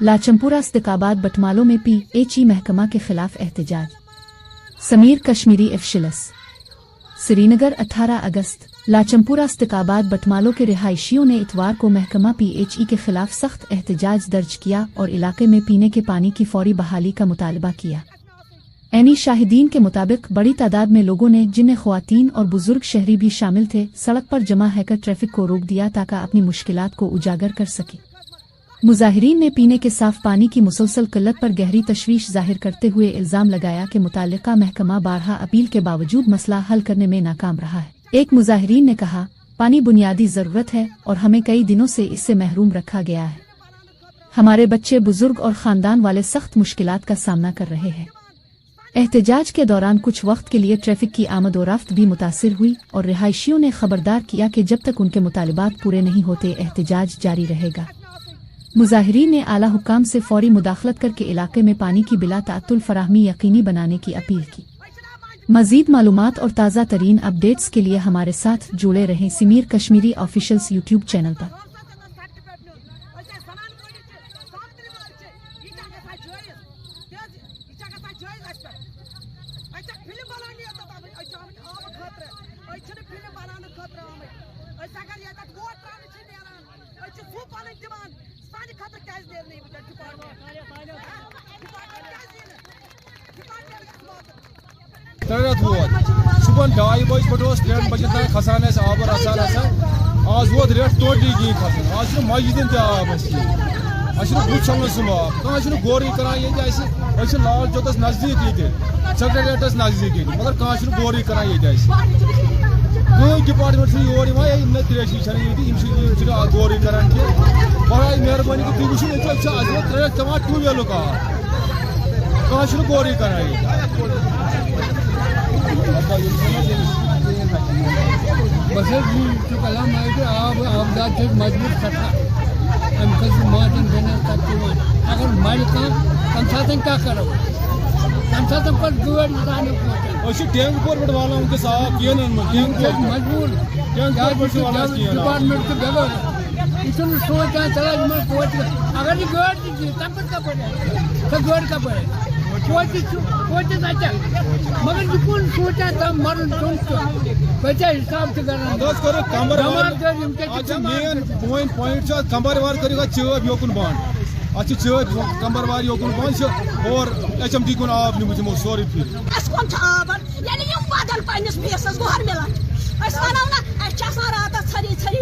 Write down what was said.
लाचमपुरा इस्तिकाबाद बटमालों में PHE महकमा के खिलाफ एहतजाज। समीर कश्मीरी एफशिलस। श्रीनगर 18 अगस्त। लाचमपुरा इस्तिकाबाद बटमालों के रिहायशियों ने इतवार को महकमा PHE के खिलाफ सख्त एहतजाज दर्ज किया और इलाके में पीने के पानी की फौरी बहाली का मुतालबा किया। ऐनी शाहिदीन के मुताबिक बड़ी तादाद में लोगों ने, जिनमें ख्वातीन और बुजुर्ग शहरी भी शामिल थे, सड़क पर जमा हैकर ट्रैफिक को रोक दिया ताकि अपनी मुश्किलात को उजागर कर सके। मुजाहिरीन ने पीने के साफ पानी की मुसलसल किल्लत पर गहरी तशवीश जाहिर करते हुए इल्जाम लगाया कि मुताल्लिका महकमा बारहा अपील के बावजूद मसला हल करने में नाकाम रहा है। एक मुजाहिरीन ने कहा, पानी बुनियादी जरूरत है और हमें कई दिनों से इससे महरूम रखा गया है। हमारे बच्चे, बुजुर्ग और खानदान वाले सख्त मुश्किलात का सामना कर रहे हैं। एहतजाज के दौरान कुछ वक्त के लिए ट्रैफिक की आमदोरफ्त भी मुतासिर हुई और रिहायशियों ने खबरदार किया कि जब तक उनके मुतालिबात पूरे नहीं होते एहतजाज जारी रहेगा। मुजाहिरीन ने आला हुक्काम से फौरी मुदाखलत करके इलाके में पानी की बिला ताअत्तुल फराहमी यकीनी बनाने की अपील की। मजीद मालूमात और ताज़ा तरीन अपडेट्स के लिए हमारे साथ जुड़े रहें Sameer Kashmiri officials YouTube channel पर। सुबह 2:30 बजे पे 3 बजे तक खसान आब रसान आज वोत रेट टोटली कहीं खसान आज मस्जिदन तब बुत छल सह आब कह गौर करान ये लाल चौकस नजदीक ये सेक्रेटरिएटस नजदीक मगर कह गौर करान ये कई डिपार्टमेंट योर ये त्रेशी गौर करान बड़ा मेहरबानी तुम वो त्रेश चलान ट्यूबवेल कह गौर करान बस कलाम आबदाद मजबूत कथा माजन अगर मर तम साथ क्या करो तम साथ पर टैंक पर वाला उनके साथ मजबूर डिपार्टमेंट के बगैर इसमें सोचा चला अगर ये गड़ तब का पड़े गड़ का पड़े मगर कौन सोचा था मरन बचा हिसाब से मेन पॉइंट कमरवार करेगा चेब योकुन बंद अच्छे चेब कमरवार योकुन बंद और HMD कुन आब निमुत यमो सोरी फिर आबन यानी यम बदल पन्निस बेसस गोहर मिलन अस वनाव ना अस छ आसान रात छरी छरी